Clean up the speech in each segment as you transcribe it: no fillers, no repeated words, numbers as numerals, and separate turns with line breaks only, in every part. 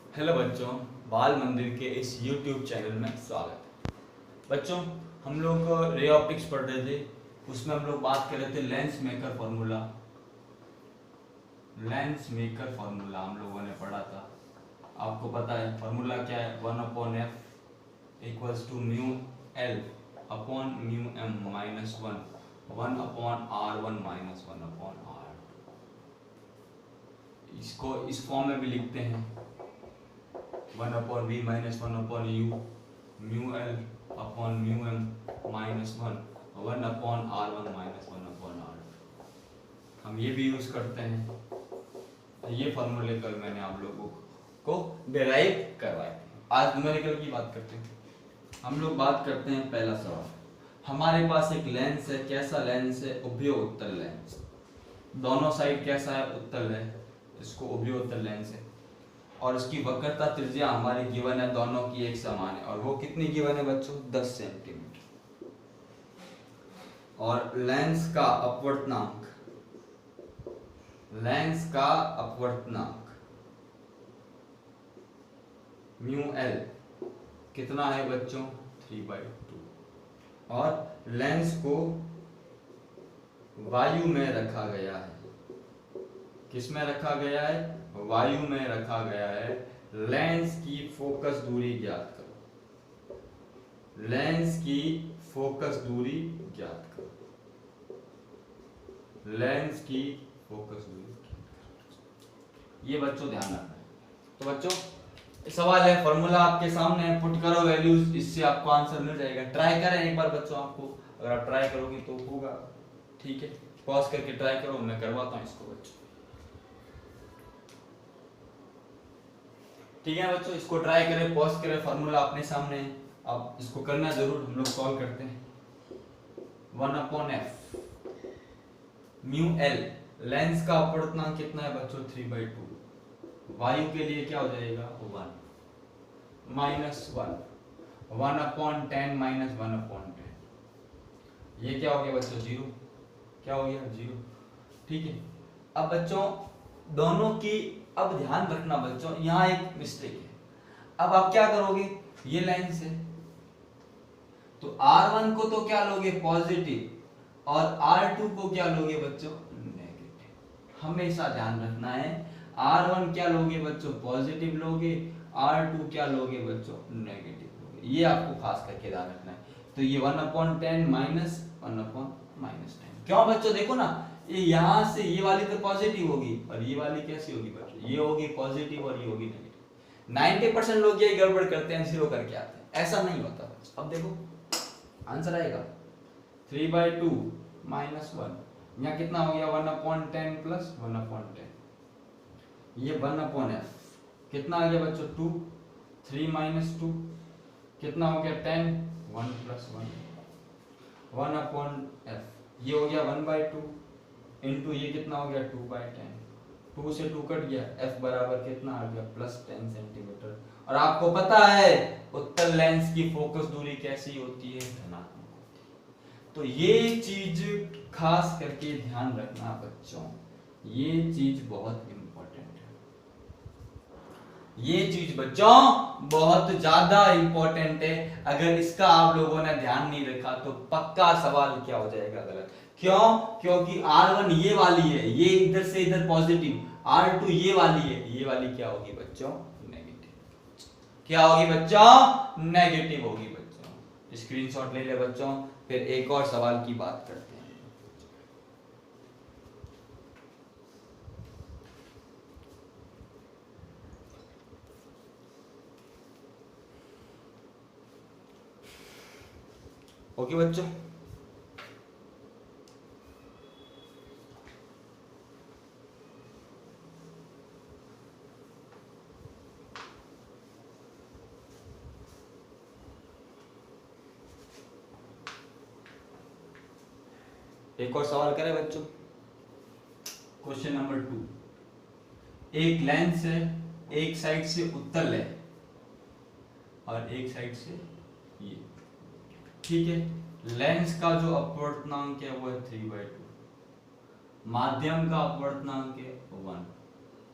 Hello बच्चों, बाल मंदिर के इस YouTube चैनल में स्वागत है। बच्चों, हम लोग रे ऑप्टिक्स पढ़ रहे थे, उसमें हम लोग बात कर रहे थे lens maker formula. Lens maker formula हम लोगों ने पढ़ा था। आपको पता है फॉर्मूला क्या है? 1/f equals to mu L upon mu M minus 1/r1 minus 1/r। इसको इस फॉर्म में भी लिखते हैं 1/v minus 1/u mu L upon mu M minus 1/r1 minus 1/r। हम ये भी यूज करते हैं। ये फॉर्मूले कल मैंने आप लोगों को डिराइव करवाए थे। आज न्यूमेरिकल की बात करते हैं। हम लोग बात करते हैं पहला सवाल। हमारे पास एक लेंस है। कैसा लेंस है? उभय उत्तल लेंस। दोनों साइड कैसा है? उत्तल है। इसको उभय उत्तल लेंस है और इसकी वक्रता त्रिज्या हमारी गिवन है, दोनों की एक समान है। और वो कितनी गिवन है बच्चों? 10 सेंटीमीटर। और लेंस का अपवर्तनांक, लेंस का अपवर्तनांक म्यू एल कितना है बच्चों? 3/2। और लेंस को वायु में रखा गया है। किस में रखा गया है? वायु में रखा गया है। लेंस की फोकस दूरी ज्ञात करो। लेंस की फोकस दूरी ज्ञात करो। लेंस की फोकस दूरी ज्ञात करो। ये बच्चों ध्यान रखना है। तो बच्चों सवाल है, फॉर्मूला आपके सामने है, पुट करो वैल्यूज, इससे आपको आंसर मिल जाएगा। ट्राई करें एक बार बच्चों, आपको अगर आप ट्राई करोगे तो होगा। ठीक है, पॉज करके ट्राई करो, मैं करवाता हूँ इसको बच्चों। ठीक है बच्चों, इसको ट्राई करें, पॉज करें, फार्मूला अपने सामने है, आप इसको करना जरूर। हम लोग सॉल्व करते हैं। 1/f म्यू एल, लेंस का अपवर्तनांक कितना है बच्चों? 3/2। वायु के लिए क्या हो जाएगा? 1 माइनस 1/10 माइनस 1/10। ये क्या हो गया बच्चों? 0। क्या हो गया? 0। ठीक है। अब बच्चों दोनों की, अब ध्यान रखना बच्चों, यहां एक मिस्टेक है। अब आप क्या करोगे? ये लेंस है तो R1 को तो क्या लोगे? पॉजिटिव। और R2 को क्या लोगे बच्चों? नेगेटिव। हमेशा ध्यान रखना है, R1 क्या लोगे बच्चों? पॉजिटिव लोगे। R2 क्या लोगे बच्चों? नेगेटिव लोगे। ये आपको खास करके ध्यान रखना है। तो ये 1/10 माइनस 1/10। क्यों बच्चों? देखो ना, ये यहां से ये वाली तो पॉजिटिव होगी और ये वाली कैसी होगी बच्चों? ये होगी पॉजिटिव और ये होगी नेगेटिव। 90% लोग यही गड़बड़ करते हैं, 0 करके आते हैं। ऐसा नहीं होता बच्चों। अब देखो आंसर आएगा 3/2 माइनस 1। यहाँ कितना हो गया? 1/10 प्लस 1/10। ये 1/f कितना आ गया बच्चों? 2। 3 माइनस 2 कितना हो गया? 10। 1 प्लस 1 1/f। ये हो गया 1/2 इंटू ये कितना हो गया? 2/10। 2 से 2 कट गया, f बराबर कितना आ गया? Plus 10 centimetre. और आपको पता है उत्तल लेंस की फोकस दूरी कैसी होती है? धनात्मक होती है। तो ये चीज खास करके ध्यान रखना बच्चों, ये चीज बहुत इंपॉर्टेंट है। ये चीज बच्चों बहुत ज्यादा इंपॉर्टेंट है। अगर इसका आप लोगों ने ध्यान नहीं रखा तो पक्का सवाल क्या हो जाएगा? गलत। क्यों? क्योंकि R1 ये वाली है, ये इधर से इधर पॉजिटिव। R2 ये वाली है, ये वाली क्या होगी बच्चों? नेगेटिव। क्या होगी बच्चों? नेगेटिव होगी बच्चों। स्क्रीनशॉट ले ले बच्चों, फिर एक और सवाल की बात करते हैं। ओके बच्चों, एक और सवाल करें बच्चों। Question number 2। एक लेंस है, एक साइड से उत्तल है और एक साइड से ये। ठीक है। लेंस का जो अपवर्तनांक है वो है 3/2। माध्यम का अपवर्तनांक है 1।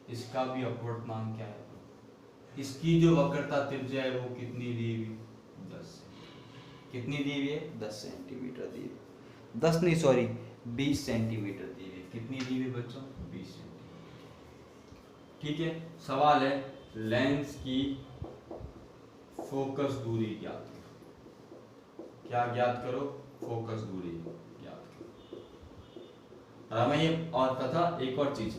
इसका भी अपवर्तनांक क्या है? इसकी जो वक्रता त्रिज्या है वो कितनी दी हुई, 10। कितनी दी हुई है, 10 सेंटीमीटर दी हुई, 10 नहीं सॉरी 20 सेंटीमीटर दी हुई। कितनी दी हुई बच्चों, 20 सेंटीमीटर। ठीक है, सवाल है लेंस की फोकस दूरी ज्ञात करो। क्या ज्ञात करो, फोकस दूरी ज्ञात करो। और हमें ये और पता एक और चीज,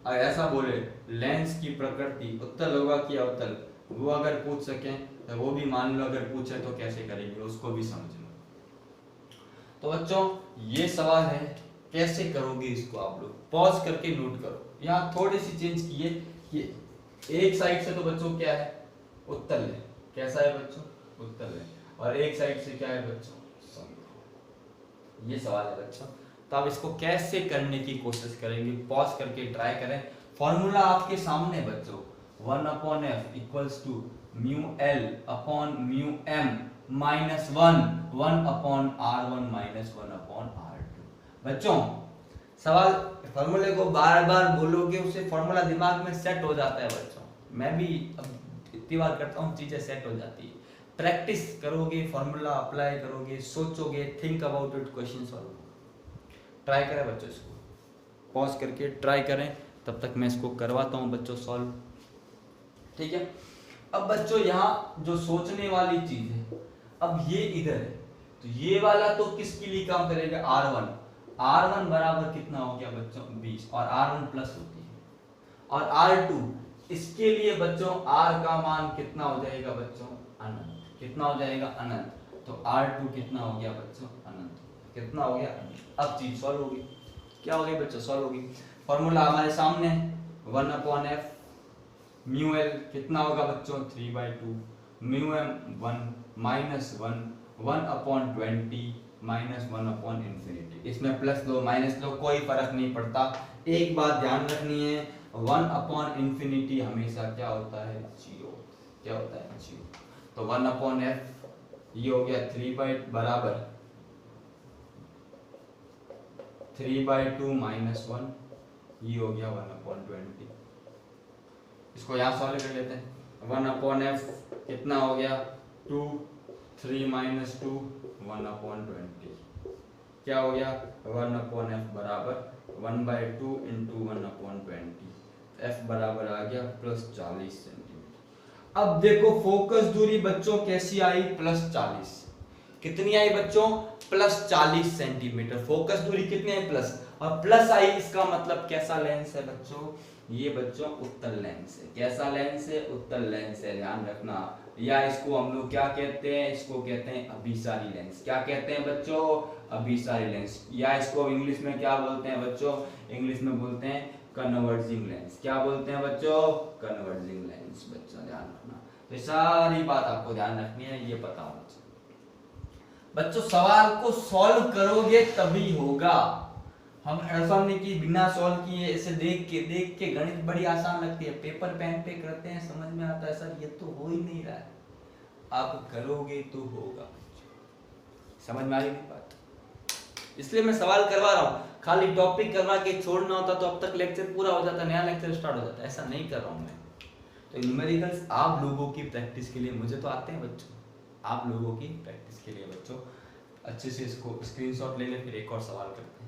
ऐसा बोले लेंस की प्रकृति उत्तल होगा कि अवतल, वो अगर पूछ सकें तो वो भी मान लो, अगर पूछे तो कैसे करेंगे उसको भी समझ लो। तो बच्चों ये सवाल है, कैसे करोगे इसको आप लोग पॉज करके नोट करो। यहाँ थोड़ी सी चेंज की है कि एक साइड से तो बच्चों क्या है, उत्तल है। कैसा है बच्चों, उत्तल है। और एक साइड से क्या है बच्चों, समकोण। ये सवाल है बच्चों। तो आप इसको कैसे करने की कोशिश करेंगे, पॉज करके ट्राई करें। फॉर्मूला आपके सामने बच्चों, 1/f equals to mu L upon mu M minus 1/r1 minus 1/r2। बच्चों सवाल फॉर्मूले को बार बार बोलोगे, उससे फॉर्मूला दिमाग में सेट हो जाता है बच्चों। मैं भी अब इतनी बार करता हूँ, चीजें सेट हो जाती है। प्रैक्टिस करोगे, फॉर्मूला अप्लाई करोगे, सोचोगे, think about it, question solve. Try करें बच्चों, इसको पॉज करके ट्राई करें, तब तक मैं इसको करवाता हूँ बच्चों सॉल्व। ठीक है, अब बच्चों यहाँ जो सोचने वाली चीज है, अब ये इधर है तो ये वाला तो किसके लिए काम करेगा, R1। R1 बराबर कितना हो गया बच्चों, 20, और R1 प्लस होती है। और R2 इसके लिए बच्चों R का मान कितना हो जाएगा बच्चों, अनंत। कितना हो जाएगा, अनंत। तो R2 कितना हो गया बच्चों, अनंत। कितना हो गया, अब चीज सॉल्व होगी। क्या हो गई बच्चों, सॉल्व होगी। फॉर्मूला हमारे सामने 1/f म्यू एल कितना होगा बच्चों, 3/2 म्यू एम 1 माइनस 1/20 माइनस 1/इंफिनिटी। इसमें प्लस लो माइनस लो कोई फर्क नहीं पड़ता। एक बात ध्यान रखनी है, 1/इंफिनिटी हमेशा क्या होता है, 0। क्या होता है, 0। तो 1/f ये हो गया 3 बराबर 3/2 माइनस 1, ये हो गया 1/20। इसको यहाँ सॉल्व कर लेते हैं। 1/f कितना हो गया, 2, 3 माइनस 2 1/20। क्या हो गया, 1/f बराबर 1/2 इंटू 1/20। f बराबर आ गया प्लस 40 सेंटीमीटर। अब देखो फोकस दूरी बच्चों कैसी आई, प्लस 40। कितनी आई बच्चों, प्लस 40 सेंटीमीटर। फोकस दूरी कितनी आई, प्लस, और प्लस आई, इसका मतलब कैसा लेंस है बच्चों, ये बच्चों उत्तल लेंस है। कैसा लेंस है, उत्तल लेंस है, ध्यान रखना। या इसको हम लोग क्या कहते हैं, इसको कहते हैं अभिसारी लेंस। क्या कहते हैं बच्चों, अभिसारी लेंस। या इसको इंग्लिश में क्या बोलते हैं बच्चों, इंग्लिश में बोलते हैं कन्वर्जिंग लेंस। क्या बोलते हैं बच्चों, कन्वर्जिंग लेंस। बच्चों ध्यान रखना, तो सारी बात आपको ध्यान रखनी है, ये पता होना चाहिए बच्चों। सवाल को सॉल्व करोगे तभी होगा। हम ऐसा नहीं कि बिना सॉल्व किए ऐसे देख के गणित बड़ी आसान लगती है, पेपर पेन पे करते हैं समझ में आता है, सर ये तो हो ही नहीं रहा है। आप करोगे तो होगा। समझ में आ रही बात, इसलिए मैं सवाल करवा रहा हूँ। खाली टॉपिक करवा के छोड़ना होता तो अब तक लेक्चर पूरा हो जाता, नया लेक्चर स्टार्ट हो जाता। ऐसा नहीं कर रहा हूँ मैं। तो न्यूमेरिकल्स आप लोगों की प्रैक्टिस के लिए, मुझे तो आते हैं बच्चों, आप लोगों की प्रैक्टिस के लिए बच्चों अच्छे से इसको स्क्रीनशॉट ले ले, फिर एक और सवाल करते हैं।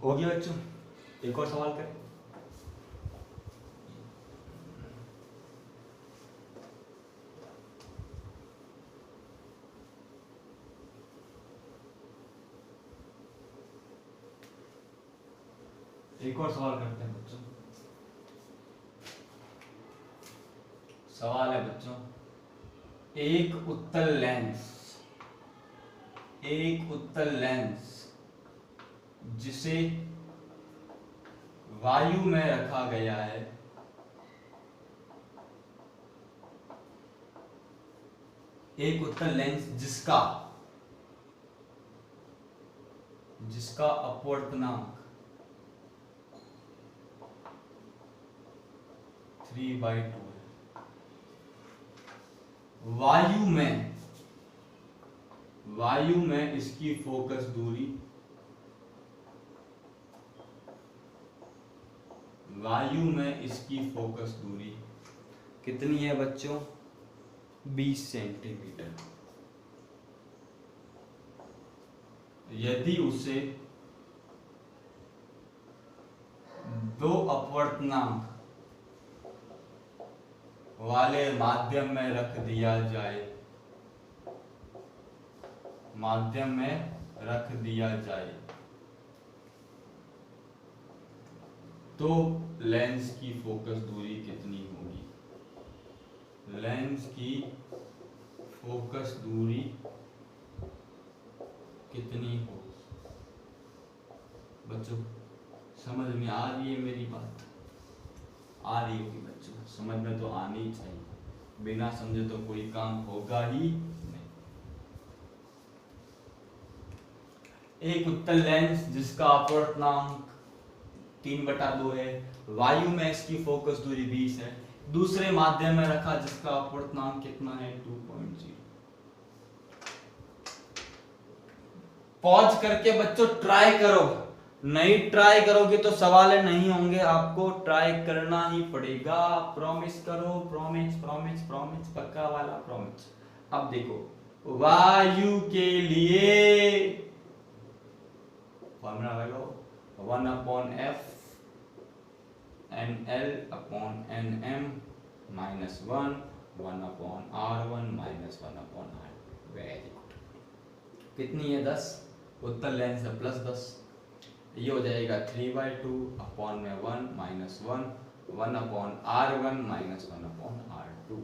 हो गया बच्चों, एक और सवाल करें। एक और सवाल करते हैं बच्चों। सवाल है बच्चों, एक उत्तल लेंस जिसे वायु में रखा गया है, एक उत्तल लेंस जिसका अपवर्तनांक 3/2 है। वायु में इसकी फोकस दूरी, वायु में इसकी फोकस दूरी कितनी है बच्चों? 20 सेंटीमीटर। यदि उसे दो अपवर्तनांक वाले माध्यम में रख दिया जाए, माध्यम में रख दिया जाए, तो लेंस की फोकस दूरी कितनी होगी? लेंस की फोकस दूरी कितनी हो? बच्चों समझ में आ रही है मेरी बात? आ रही होगी बच्चों, समझ में तो आनी चाहिए, बिना समझे तो कोई काम होगा ही नहीं। एक उत्तल लेंस जिसका अपवर्तनांक 3/2 है, वायु में इसकी फोकस दूरी 20 है, दूसरे माध्यम में रखा जिसका अपवर्तनांक कितना है? 2.0। पॉज करके बच्चों ट्राई करो, नहीं ट्राई करोगे तो सवाल नहीं होंगे, आपको ट्राई करना ही पड़ेगा। प्रॉमिस करो, प्रॉमिस प्रॉमिस प्रॉमिस, पक्का वाला प्रॉमिस। अब देखो वायु के लिए फॉर्मूला लगाओ, 1/f NL/nm -1 1/r1 -1/r2। Very good. कितनी है? 10। उत्तल लेंस है +10, ये हो जाएगा 3/2 अपॉन में 1 -1 1/r1 -1/r2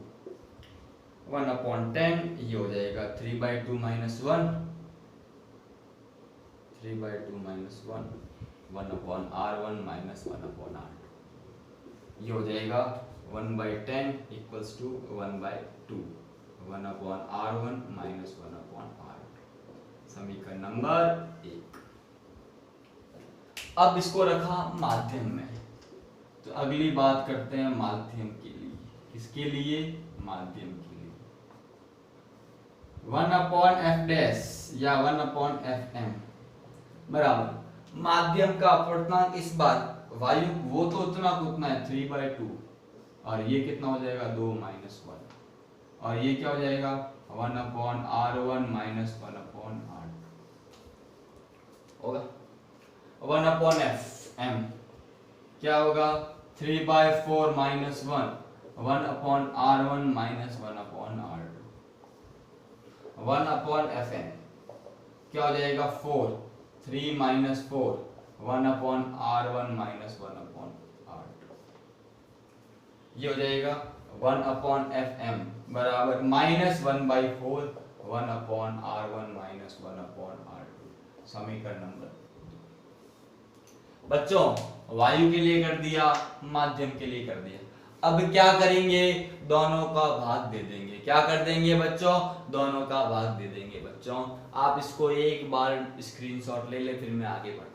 1/10। ये हो जाएगा 3/2 -1 3/2 -1 1/r1 -1/r2। ये हो जाएगा 1/10 इक्वल्स टू 1/2 1/r1 -1/r2। समीकरण नंबर 1। अब इसको रखा माध्यम में, तो अगली बात करते हैं माध्यम के लिए। किसके लिए? माध्यम के लिए। 1/f' या 1/fm बराबर माध्यम का अपवर्तनांक, इस बार वायु वो तो उतना उतना है 3/2, और ये कितना हो जाएगा? 2 - 1, और ये क्या हो जाएगा? 1/r1 -1/r2 होगा। 1/fm क्या होगा? 3/4 - 1 1/r1 -1/r2। 1/fn क्या हो जाएगा? 4 3 - 4 1/r1 -1/r2। ये हो जाएगा 1/fm बराबर -1/4 1/r1 -1/r2। समीकरण नंबर। बच्चों वायु के लिए कर दिया, माध्यम के लिए कर दिया। अब क्या करेंगे? दोनों का भाग दे देंगे। क्या कर देंगे बच्चों? दोनों का भाग दे देंगे। बच्चों आप इसको एक बार स्क्रीनशॉट ले ले, फिर मैं आगे बढ़ता हूं।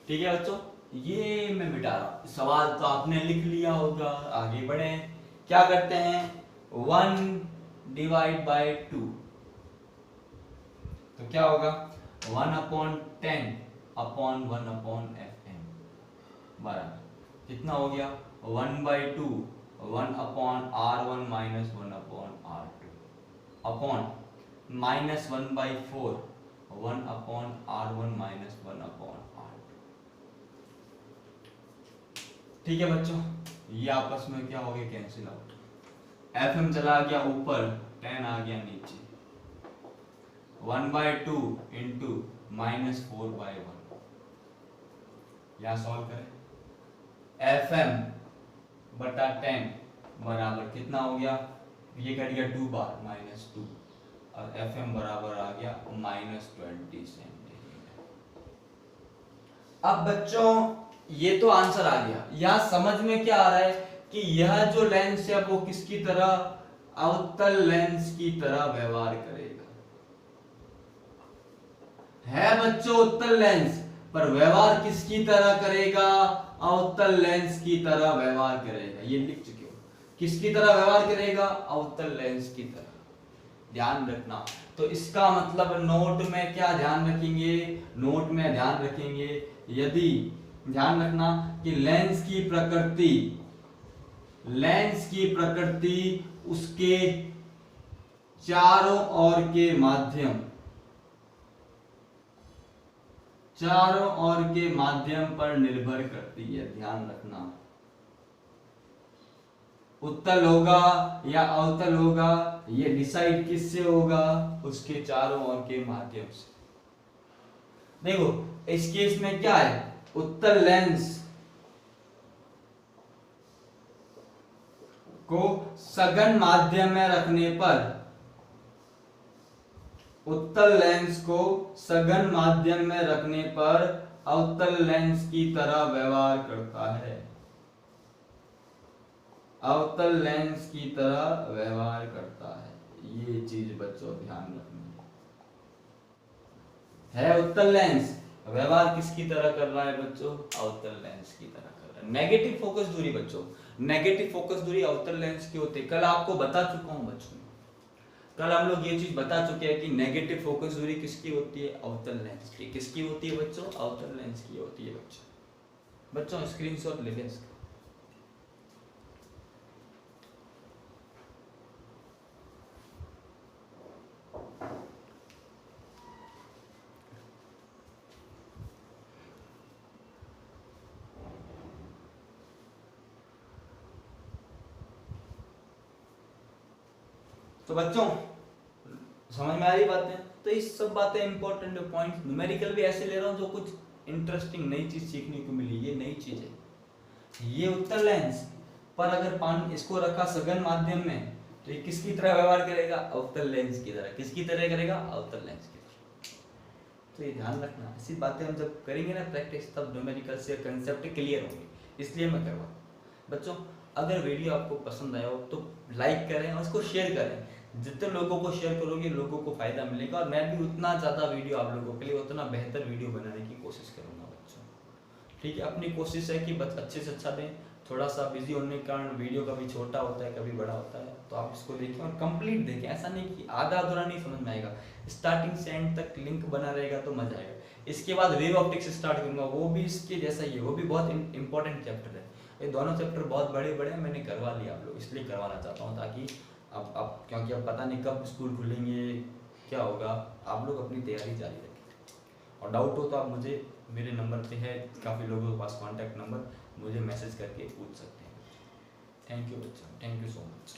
ठीक है बच्चों, ये मैं मिटा रहा हूं। सवाल तो आपने लिख लिया होगा, आगे बढ़े। क्या करते हैं? 1/2, तो क्या होगा? 1/10 अपॉन 1/fm बराबर कितना हो गया? 1/2 1/r1 -1/r2 upon -1/4 1/r1 -1/r2। ठीक है बच्चों, ये आपस में क्या हो गया? Cancel out. fm चला गया ऊपर, 10 आ गया नीचे। 1/2 इंटू -4/1, यहां सॉल्व करें। fm बटा 10 बराबर कितना हो गया? ये कट गया 2 बार -2, और fm बराबर आ गया -20 सेंटीमीटर। अब बच्चों ये तो आंसर आ गया। यहां समझ में क्या आ रहा है कि यह जो लेंस है वो किसकी तरह? अवतल लेंस की तरह व्यवहार करेगा। है बच्चों उत्तल लेंस, पर व्यवहार किसकी तरह करेगा? अवतल लेंस की तरह व्यवहार करेगा। ये लिख चुके हो, किसकी तरह व्यवहार करेगा? अवतल लेंस की तरह। ध्यान रखना। तो इसका मतलब नोट में क्या ध्यान रखेंगे? नोट में ध्यान रखेंगे, यदि ध्यान रखना कि लेंस की प्रकृति उसके चारों ओर के माध्यम पर निर्भर करती है। ध्यान रखना, उत्तल होगा या अवतल होगा, ये डिसाइड किससे होगा? उसके चारों ओर के माध्यम से। देखो इस केस में क्या है, उत्तल लेंस को सघन माध्यम में रखने पर, उत्तल लेंस को सघन माध्यम में रखने पर अवतल लेंस की तरह व्यवहार करता है। अवतल लेंस की तरह व्यवहार करता है। ये चीज बच्चों ध्यान रखनी है। उत्तल लेंस व्यवहार किसकी तरह कर रहा है बच्चों? अवतल लेंस की तरह कर रहा है। नेगेटिव फोकस दूरी बच्चों, नेगेटिव फोकस दूरी अवतल लेंस की होती है। कल आपको बता चुका हूं बच्चों, कल हम लोग ये चीज बता चुके हैं कि नेगेटिव फोकस दूरी किसकी होती है? अवतल लेंस की। किसकी होती है बच्चों? अवतल लेंस की होती है बच्चों स्क्रीनशॉट ले लें इसका। तो बच्चों समझ में आ रही बातें? तो इस सब बातें इंपॉर्टेंट पॉइंट, न्यूमेरिकल भी ऐसे ले रहा हूं जो कुछ इंटरेस्टिंग नई चीज सीखने को मिली। ये नई चीज है। ये उत्तल लेंस पर अगर पानी इसको रखा सघन माध्यम में, तो ये किसकी तरह व्यवहार करेगा? अवतल लेंस की तरह। किसकी तरह करेगा? अवतल लेंस की तरह। तो ये ध्यान रखना, ऐसी बातें हम जब करेंगे ना प्रैक्टिस, तब न्यूमेरिकल से कंसेप्ट क्लियर होंगे। इसलिए मैं करवा बच्चों, अगर वीडियो आपको पसंद आया हो तो लाइक करें और इसको शेयर करें। जितने लोगों को शेयर करोगे लोगों को फायदा मिलेगा, और मैं भी उतना ज़्यादा वीडियो आप लोगों के लिए, उतना बेहतर वीडियो बनाने की कोशिश करूंगा बच्चों। ठीक है, अपनी कोशिश है कि बस अच्छे से अच्छा दें। थोड़ा सा बिजी होने के कारण वीडियो कभी छोटा होता है, कभी बड़ा होता है, तो आप इसको देखें और कंप्लीट देखें। ऐसा नहीं कि आधा अधूरा नहीं समझ में आएगा, स्टार्टिंग से एंड तक लिंक बना रहेगा तो मजा आएगा। इसके बाद वेव ऑप्टिक्स स्टार्ट करूंगा, वो भी इसके जैसा ही है, वो भी बहुत इंपॉर्टेंट चैप्टर है। ये दोनों चैप्टर बहुत बड़े बड़े हैं, मैंने करवा लिया आप लोग, इसलिए करवाना चाहता हूँ ताकि अब क्योंकि अब पता नहीं कब स्कूल खुलेंगे, क्या होगा, आप लोग अपनी तैयारी जारी रखें। और डाउट हो तो आप मुझे, मेरे नंबर पे है, काफ़ी लोगों के पास कॉन्टैक्ट नंबर, मुझे मैसेज करके पूछ सकते हैं। थैंक यू बच्चों, थैंक यू सो मच।